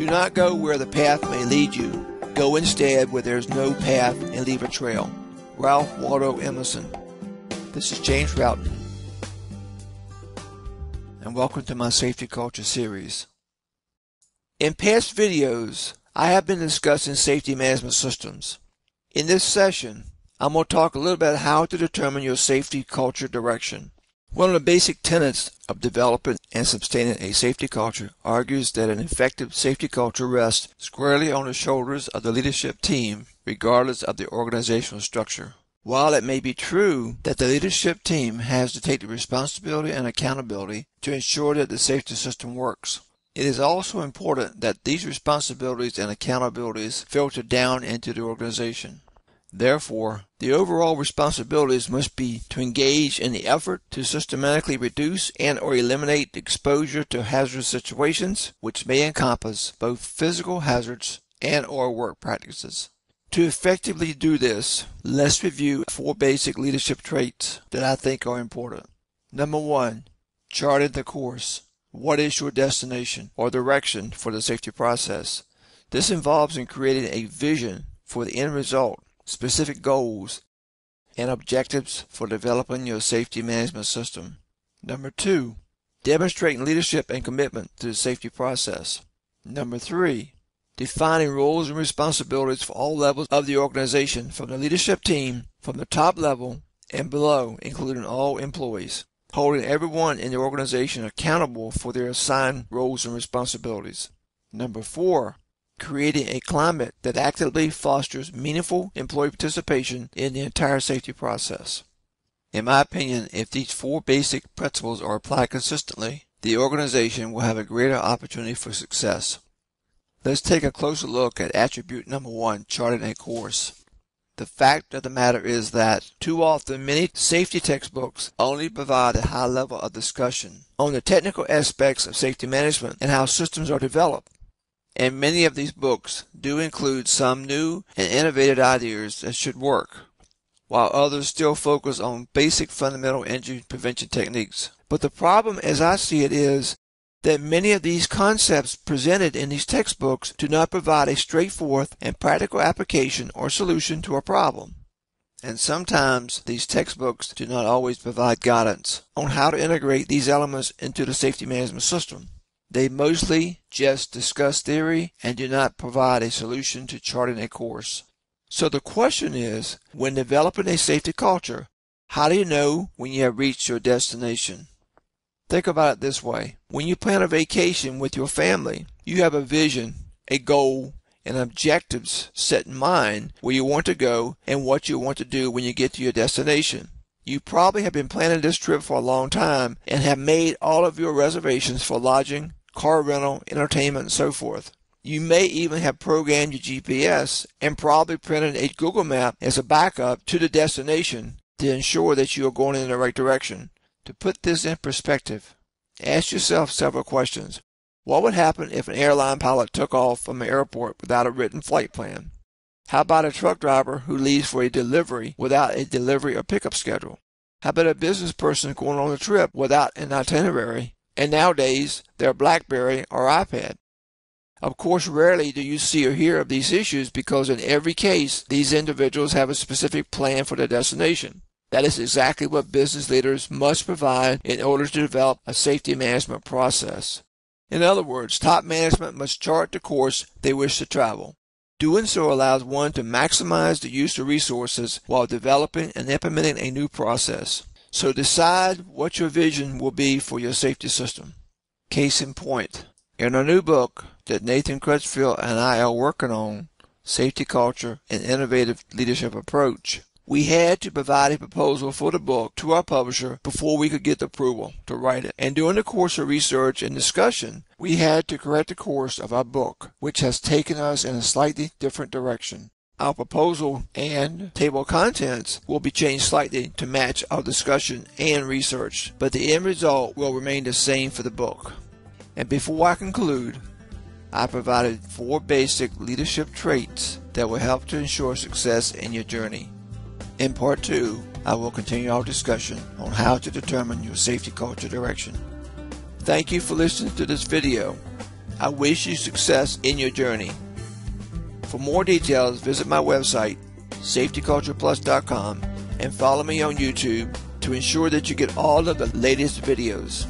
Do not go where the path may lead you. Go instead where there is no path and leave a trail. Ralph Waldo Emerson. This is James Roughton, and welcome to my Safety Culture series. In past videos, I have been discussing safety management systems. In this session, I'm going to talk a little about how to determine your safety culture direction. One of the basic tenets of developing and sustaining a safety culture argues that an effective safety culture rests squarely on the shoulders of the leadership team, regardless of the organizational structure. While it may be true that the leadership team has to take the responsibility and accountability to ensure that the safety system works, it is also important that these responsibilities and accountabilities filter down into the organization. Therefore, the overall responsibilities must be to engage in the effort to systematically reduce and/or eliminate exposure to hazardous situations, which may encompass both physical hazards and/or work practices. To effectively do this, let's review 4 basic leadership traits that I think are important. Number 1, charting the course. What is your destination or direction for the safety process? This involves in creating a vision for the end result, specific goals, and objectives for developing your safety management system. Number 2, demonstrating leadership and commitment to the safety process. Number 3, defining roles and responsibilities for all levels of the organization, from the leadership team, from the top level, and below, including all employees, holding everyone in the organization accountable for their assigned roles and responsibilities. Number 4, creating a climate that actively fosters meaningful employee participation in the entire safety process. In my opinion, if these 4 basic principles are applied consistently, the organization will have a greater opportunity for success. Let's take a closer look at attribute number 1, charting a course. The fact of the matter is that too often many safety textbooks only provide a high level of discussion on the technical aspects of safety management and how systems are developed. And many of these books do include some new and innovative ideas that should work, while others still focus on basic fundamental injury prevention techniques. But the problem, as I see it, is that many of these concepts presented in these textbooks do not provide a straightforward and practical application or solution to a problem. And sometimes these textbooks do not always provide guidance on how to integrate these elements into the safety management system. They mostly just discuss theory and do not provide a solution to charting a course. So the question is, when developing a safety culture, how do you know when you have reached your destination? Think about it this way. When you plan a vacation with your family, you have a vision, a goal, and objectives set in mind where you want to go and what you want to do when you get to your destination. You probably have been planning this trip for a long time and have made all of your reservations for lodging, car rental, entertainment, and so forth. You may even have programmed your GPS and probably printed a Google map as a backup to the destination to ensure that you are going in the right direction. To put this in perspective, ask yourself several questions. What would happen if an airline pilot took off from an airport without a written flight plan? How about a truck driver who leaves for a delivery without a delivery or pickup schedule? How about a business person going on a trip without an itinerary, and nowadays their BlackBerry or iPad? Of course, rarely do you see or hear of these issues because in every case, these individuals have a specific plan for their destination. That is exactly what business leaders must provide in order to develop a safety management process. In other words, top management must chart the course they wish to travel. Doing so allows one to maximize the use of resources while developing and implementing a new process. So decide what your vision will be for your safety system. Case in point, in our new book that Nathan Crutchfield and I are working on, Safety Culture and Innovative Leadership Approach, we had to provide a proposal for the book to our publisher before we could get the approval to write it. And during the course of research and discussion, we had to correct the course of our book, which has taken us in a slightly different direction. Our proposal and table of contents will be changed slightly to match our discussion and research, but the end result will remain the same for the book. And before I conclude, I provided 4 basic leadership traits that will help to ensure success in your journey. In part 2, I will continue our discussion on how to determine your safety culture direction. Thank you for listening to this video. I wish you success in your journey. For more details, visit my website, safetycultureplus.com, and follow me on YouTube to ensure that you get all of the latest videos.